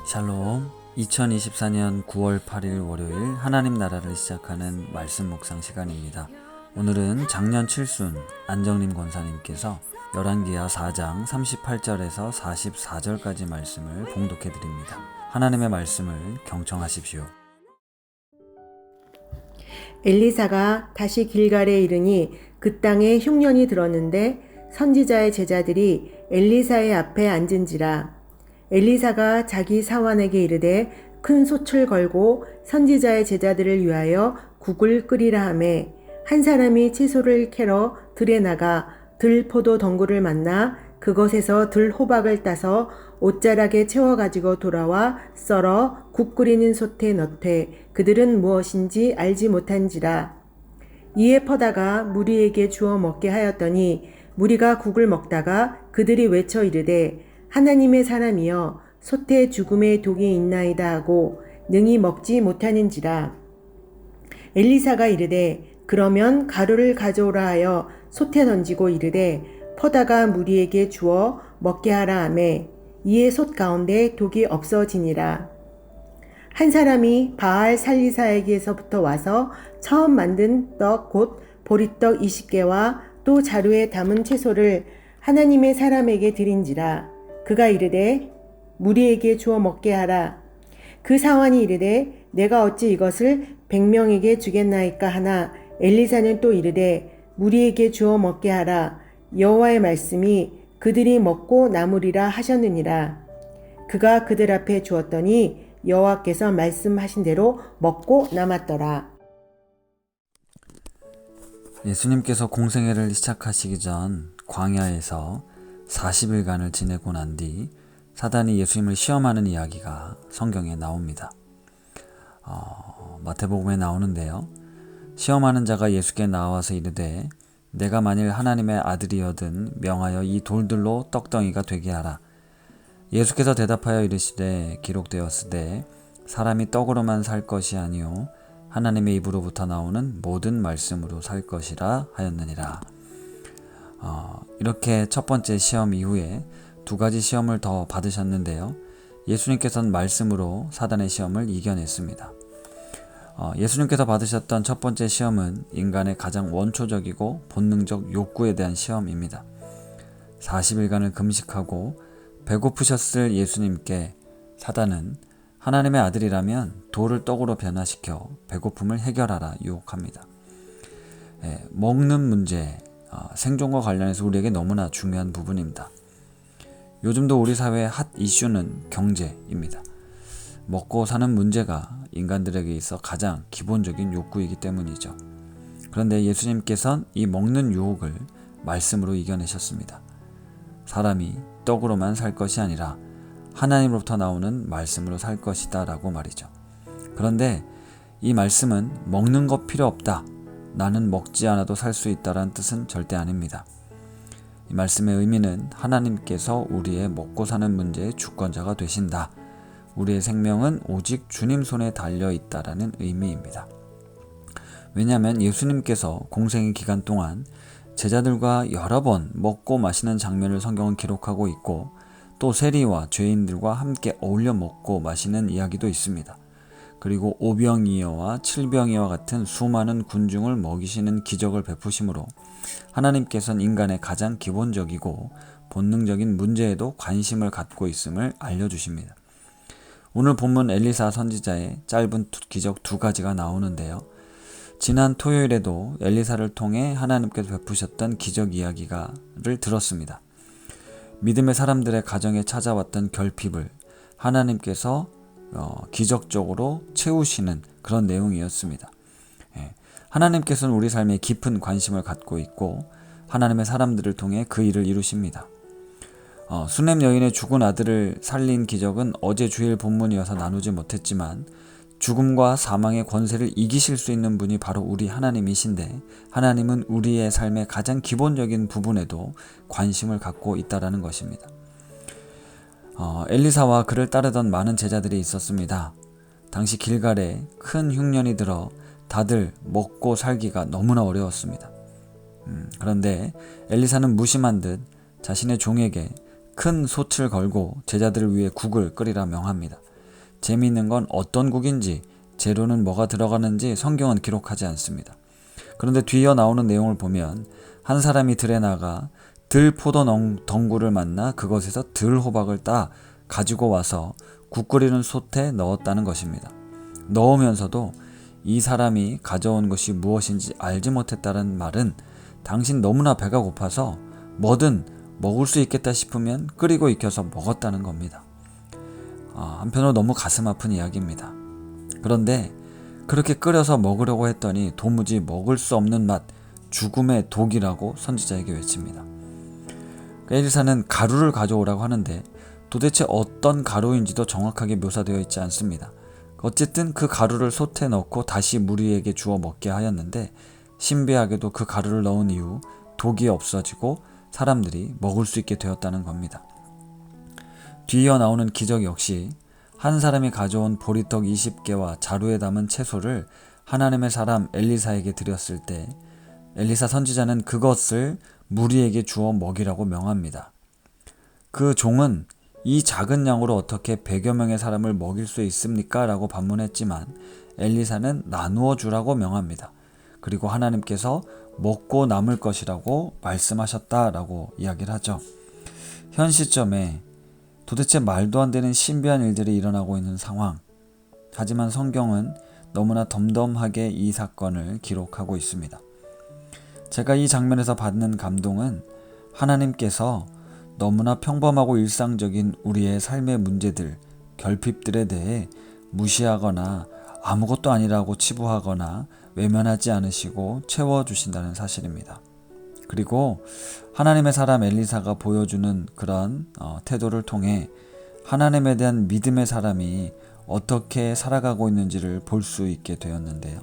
샬롬. 2024년 9월 8일 월요일 하나님 나라를 시작하는 말씀 묵상 시간입니다. 오늘은 작년 칠순 안정림 권사님께서 열왕기하 4장 38절에서 44절까지 말씀을 봉독해 드립니다. 하나님의 말씀을 경청하십시오. 엘리사가 다시 길갈에 이르니 그 땅에 흉년이 들었는데 선지자의 제자들이 엘리사의 앞에 앉은지라. 엘리사가 자기 사환에게 이르되 큰 솥을 걸고 선지자의 제자들을 위하여 국을 끓이라 하매, 한 사람이 채소를 캐러 들에 나가 들 포도 덩굴을 만나 그것에서 들 호박을 따서 옷자락에 채워가지고 돌아와 썰어 국 끓이는 솥에 넣되 그들은 무엇인지 알지 못한지라. 이에 퍼다가 무리에게 주어 먹게 하였더니 무리가 국을 먹다가 그들이 외쳐 이르되 하나님의 사람이여 솥에 죽음의 독이 있나이다 하고 능히 먹지 못하는지라. 엘리사가 이르되 그러면 가루를 가져오라 하여 솥에 던지고 이르되 퍼다가 무리에게 주어 먹게 하라 하매, 이에 솥 가운데 독이 없어지니라. 한 사람이 바알 살리사에게서부터 와서 처음 만든 떡 곧 보리떡 20개와 또 자루에 담은 채소를 하나님의 사람에게 드린지라. 그가 이르되 무리에게 주어 먹게 하라. 그 사환이 이르되 내가 어찌 이것을 100명에게 주겠나이까 하나, 엘리사는 또 이르되 무리에게 주어 먹게 하라. 여호와의 말씀이 그들이 먹고 남으리라 하셨느니라. 그가 그들 앞에 주었더니 여호와께서 말씀하신 대로 먹고 남았더라. 예수님께서 공생애를 시작하시기 전 광야에서 40일간을 지내고 난 뒤 사단이 예수님을 시험하는 이야기가 성경에 나옵니다. 마태복음에 나오는데요. 시험하는 자가 예수께 나와서 이르되 내가 만일 하나님의 아들이거든 명하여 이 돌들로 떡덩이가 되게 하라. 예수께서 대답하여 이르시되 기록되었으되 사람이 떡으로만 살 것이 아니요 하나님의 입으로부터 나오는 모든 말씀으로 살 것이라 하였느니라. 이렇게 첫 번째 시험 이후에 두 가지 시험을 더 받으셨는데요. 예수님께서는 말씀으로 사단의 시험을 이겨냈습니다. 예수님께서 받으셨던 첫 번째 시험은 인간의 가장 원초적이고 본능적 욕구에 대한 시험입니다. 40일간을 금식하고 배고프셨을 예수님께 사단은 하나님의 아들이라면 돌을 떡으로 변화시켜 배고픔을 해결하라 유혹합니다. 먹는 문제, 생존과 관련해서 우리에게 너무나 중요한 부분입니다. 요즘도 우리 사회의 핫 이슈는 경제입니다. 먹고 사는 문제가 인간들에게 있어 가장 기본적인 욕구이기 때문이죠. 그런데 예수님께서는 이 먹는 유혹을 말씀으로 이겨내셨습니다. 사람이 떡으로만 살 것이 아니라 하나님으로부터 나오는 말씀으로 살 것이다 라고 말이죠. 그런데 이 말씀은 먹는 거 필요 없다, 나는 먹지 않아도 살 수 있다라는 뜻은 절대 아닙니다. 이 말씀의 의미는 하나님께서 우리의 먹고 사는 문제의 주권자가 되신다. 우리의 생명은 오직 주님 손에 달려 있다라는 의미입니다. 왜냐하면 예수님께서 공생의 기간 동안 제자들과 여러 번 먹고 마시는 장면을 성경은 기록하고 있고, 또 세리와 죄인들과 함께 어울려 먹고 마시는 이야기도 있습니다. 그리고 오병이어와 칠병이어와 같은 수많은 군중을 먹이시는 기적을 베푸심으로 하나님께서는 인간의 가장 기본적이고 본능적인 문제에도 관심을 갖고 있음을 알려주십니다. 오늘 본문 엘리사 선지자의 짧은 기적 두 가지가 나오는데요. 지난 토요일에도 엘리사를 통해 하나님께서 베푸셨던 기적 이야기를 들었습니다. 믿음의 사람들의 가정에 찾아왔던 결핍을 하나님께서 기적적으로 채우시는 그런 내용이었습니다. 하나님께서는 우리 삶에 깊은 관심을 갖고 있고 하나님의 사람들을 통해 그 일을 이루십니다. 수넴 여인의 죽은 아들을 살린 기적은 어제 주일 본문이어서 나누지 못했지만, 죽음과 사망의 권세를 이기실 수 있는 분이 바로 우리 하나님이신데, 하나님은 우리의 삶의 가장 기본적인 부분에도 관심을 갖고 있다는 것입니다. 엘리사와 그를 따르던 많은 제자들이 있었습니다. 당시 길갈에 큰 흉년이 들어 다들 먹고 살기가 너무나 어려웠습니다. 그런데 엘리사는 무심한 듯 자신의 종에게 큰 솥을 걸고 제자들을 위해 국을 끓이라 명합니다. 재미있는 건 어떤 국인지, 재료는 뭐가 들어가는지 성경은 기록하지 않습니다. 그런데 뒤이어 나오는 내용을 보면 한 사람이 들에 나가 들포도 덩굴을 만나 그것에서 들호박을 따 가지고 와서 국 끓이는 솥에 넣었다는 것입니다. 넣으면서도 이 사람이 가져온 것이 무엇인지 알지 못했다는 말은 당신 너무나 배가 고파서 뭐든 먹을 수 있겠다 싶으면 끓이고 익혀서 먹었다는 겁니다. 한편으로 너무 가슴 아픈 이야기입니다. 그런데 그렇게 끓여서 먹으려고 했더니 도무지 먹을 수 없는 맛, 죽음의 독이라고 선지자에게 외칩니다. 엘리사는 가루를 가져오라고 하는데 도대체 어떤 가루인지도 정확하게 묘사되어 있지 않습니다. 어쨌든 그 가루를 솥에 넣고 다시 무리에게 주어 먹게 하였는데 신비하게도 그 가루를 넣은 이후 독이 없어지고 사람들이 먹을 수 있게 되었다는 겁니다. 뒤이어 나오는 기적 역시 한 사람이 가져온 보리떡 20개와 자루에 담은 채소를 하나님의 사람 엘리사에게 드렸을 때 엘리사 선지자는 그것을 무리에게 주어 먹이라고 명합니다. 그 종은 이 작은 양으로 어떻게 100여 명의 사람을 먹일 수 있습니까? 라고 반문했지만 엘리사는 나누어 주라고 명합니다. 그리고 하나님께서 먹고 남을 것이라고 말씀하셨다라고 이야기를 하죠. 현 시점에 도대체 말도 안 되는 신비한 일들이 일어나고 있는 상황. 하지만 성경은 너무나 덤덤하게 이 사건을 기록하고 있습니다. 제가 이 장면에서 받는 감동은 하나님께서 너무나 평범하고 일상적인 우리의 삶의 문제들, 결핍들에 대해 무시하거나 아무것도 아니라고 치부하거나 외면하지 않으시고 채워주신다는 사실입니다. 그리고 하나님의 사람 엘리사가 보여주는 그런 태도를 통해 하나님에 대한 믿음의 사람이 어떻게 살아가고 있는지를 볼 수 있게 되었는데요.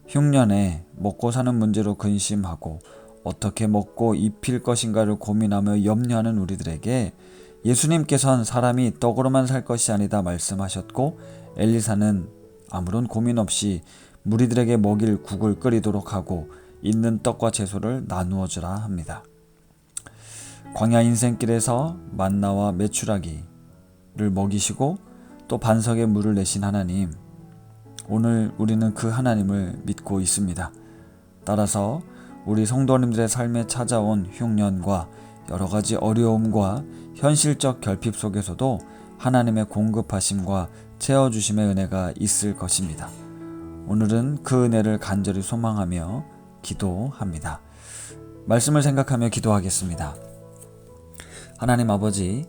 흉년에 먹고 사는 문제로 근심하고 어떻게 먹고 입힐 것인가를 고민하며 염려하는 우리들에게 예수님께서는 사람이 떡으로만 살 것이 아니다 말씀하셨고 엘리사는 아무런 고민 없이 무리들에게 먹일 국을 끓이도록 하고 있는 떡과 채소를 나누어 주라 합니다. 광야 인생길에서 만나와 메추라기를 먹이시고 또 반석에 물을 내신 하나님, 오늘 우리는 그 하나님을 믿고 있습니다. 따라서 우리 성도님들의 삶에 찾아온 흉년과 여러 가지 어려움과 현실적 결핍 속에서도 하나님의 공급하심과 채워주심의 은혜가 있을 것입니다. 오늘은 그 은혜를 간절히 소망하며 기도합니다. 말씀을 생각하며 기도하겠습니다. 하나님 아버지,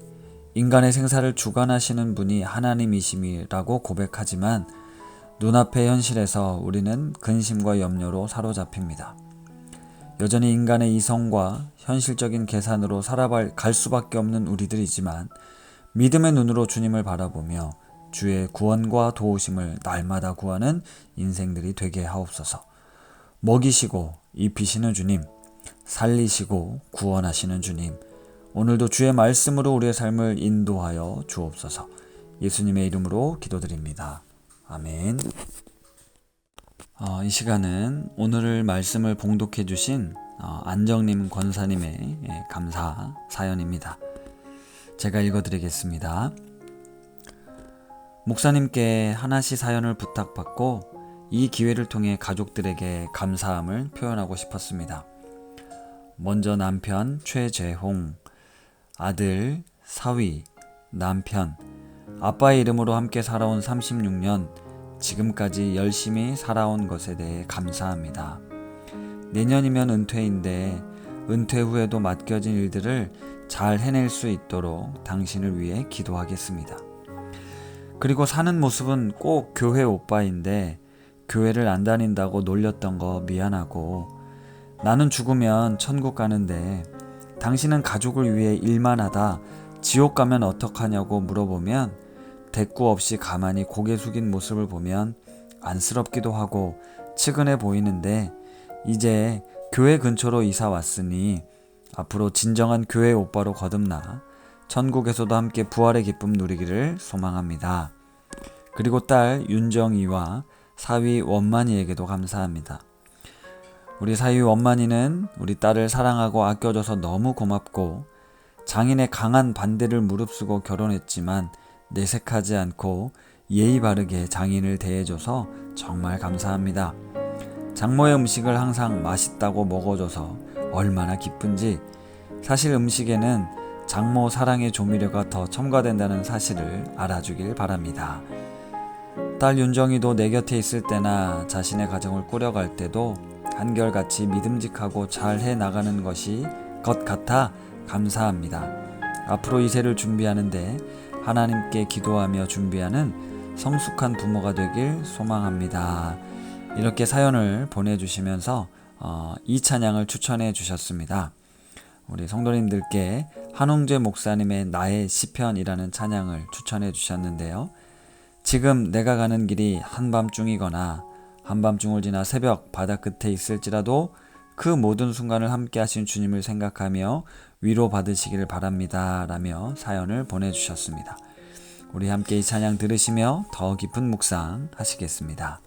인간의 생사를 주관하시는 분이 하나님이심이라고 고백하지만 눈앞의 현실에서 우리는 근심과 염려로 사로잡힙니다. 여전히 인간의 이성과 현실적인 계산으로 살아갈 수밖에 없는 우리들이지만 믿음의 눈으로 주님을 바라보며 주의 구원과 도우심을 날마다 구하는 인생들이 되게 하옵소서. 먹이시고 입히시는 주님, 살리시고 구원하시는 주님, 오늘도 주의 말씀으로 우리의 삶을 인도하여 주옵소서. 예수님의 이름으로 기도드립니다. 아멘. 이 시간은 오늘 말씀을 봉독해 주신 안정님 권사님의 감사 사연입니다. 제가 읽어드리겠습니다. 목사님께 하나씩 사연을 부탁받고 이 기회를 통해 가족들에게 감사함을 표현하고 싶었습니다. 먼저 남편 최재홍, 아들 사위, 남편, 아빠의 이름으로 함께 살아온 36년, 지금까지 열심히 살아온 것에 대해 감사합니다. 내년이면 은퇴인데 은퇴 후에도 맡겨진 일들을 잘 해낼 수 있도록 당신을 위해 기도하겠습니다. 그리고 사는 모습은 꼭 교회 오빠인데 교회를 안 다닌다고 놀렸던 거 미안하고, 나는 죽으면 천국 가는데 당신은 가족을 위해 일만 하다 지옥 가면 어떡하냐고 물어보면 대꾸 없이 가만히 고개 숙인 모습을 보면 안쓰럽기도 하고 측은해 보이는데 이제 교회 근처로 이사 왔으니 앞으로 진정한 교회 오빠로 거듭나 천국에서도 함께 부활의 기쁨 누리기를 소망합니다. 그리고 딸 윤정이와 사위 원만이에게도 감사합니다. 우리 사위 원만이는 우리 딸을 사랑하고 아껴줘서 너무 고맙고 장인의 강한 반대를 무릅쓰고 결혼했지만 내색하지 않고 예의 바르게 장인을 대해줘서 정말 감사합니다. 장모의 음식을 항상 맛있다고 먹어줘서 얼마나 기쁜지. 사실 음식에는 장모 사랑의 조미료가 더 첨가된다는 사실을 알아주길 바랍니다. 딸 윤정이도 내 곁에 있을 때나 자신의 가정을 꾸려갈 때도 한결같이 믿음직하고 잘 해나가는 것 같아 감사합니다. 앞으로 이 세를 준비하는데 하나님께 기도하며 준비하는 성숙한 부모가 되길 소망합니다. 이렇게 사연을 보내주시면서 이 찬양을 추천해 주셨습니다. 우리 성도님들께 한홍재 목사님의 나의 시편이라는 찬양을 추천해 주셨는데요. 지금 내가 가는 길이 한밤중이거나 한밤중을 지나 새벽 바다 끝에 있을지라도 그 모든 순간을 함께 하신 주님을 생각하며 위로받으시기를 바랍니다. 라며 사연을 보내주셨습니다. 우리 함께 이 찬양 들으시며 더 깊은 묵상 하시겠습니다.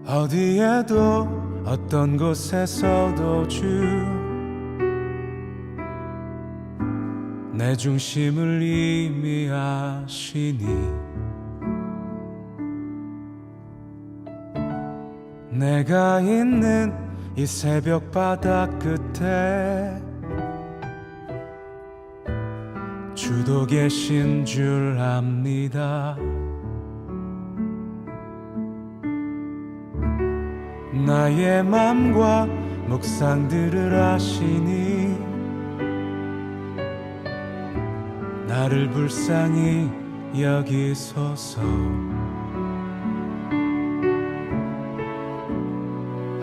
어디에도 어떤 곳에서도 주 내 중심을 이미 아시니 내가 있는 이 새벽 바다 끝에 주도 계신 줄 압니다. 나의 맘과 묵상들을 아시니 나를 불쌍히 여기소서.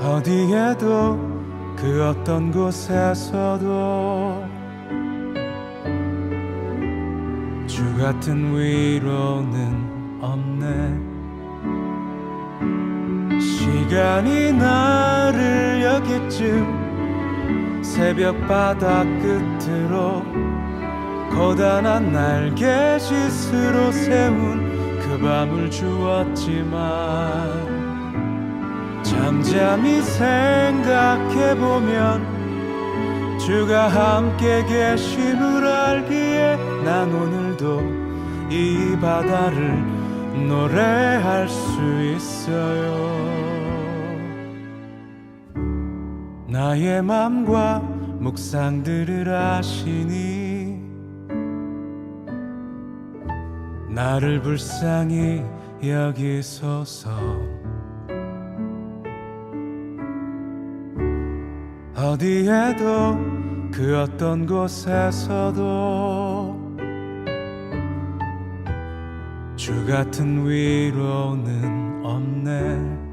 어디에도 그 어떤 곳에서도 주 같은 위로는 없네. 시간이 나를 여기쯤 새벽 바다 끝으로 고단한 날개짓으로 세운 그 밤을 주었지만 잠잠히 생각해보면 주가 함께 계심을 알기에 난 오늘도 이 바다를 노래할 수 있어요. 나의 맘과 묵상들을 아시니 나를 불쌍히 여기소서. 어디에도 그 어떤 곳에서도 주 같은 위로는 없네.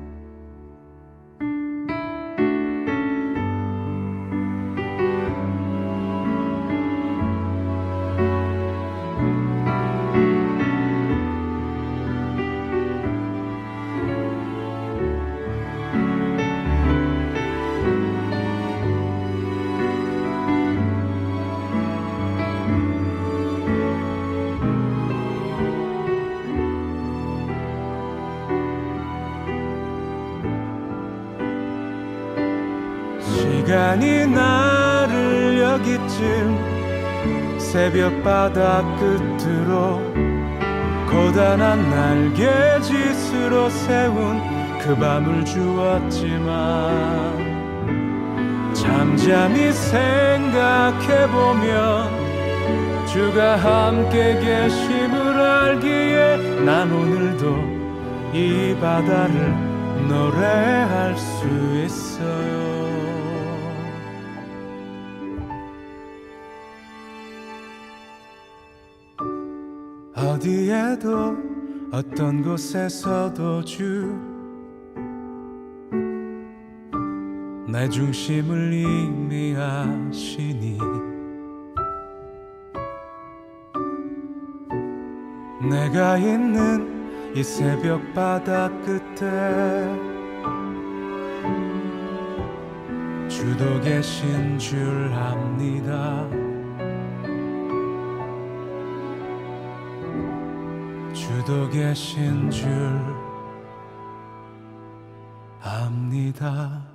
시간이 나를 여기쯤 새벽 바다 끝으로 고단한 날개짓으로 세운 그 밤을 주었지만 잠잠히 생각해보면 주가 함께 계심을 알기에 난 오늘도 이 바다를 노래할 수 있어요. 어디에도 어떤 곳에서도 주 내 중심을 이미 아시니 내가 있는 이 새벽 바다 끝에 주도 계신 줄 압니다. 주도 계신 줄 압니다.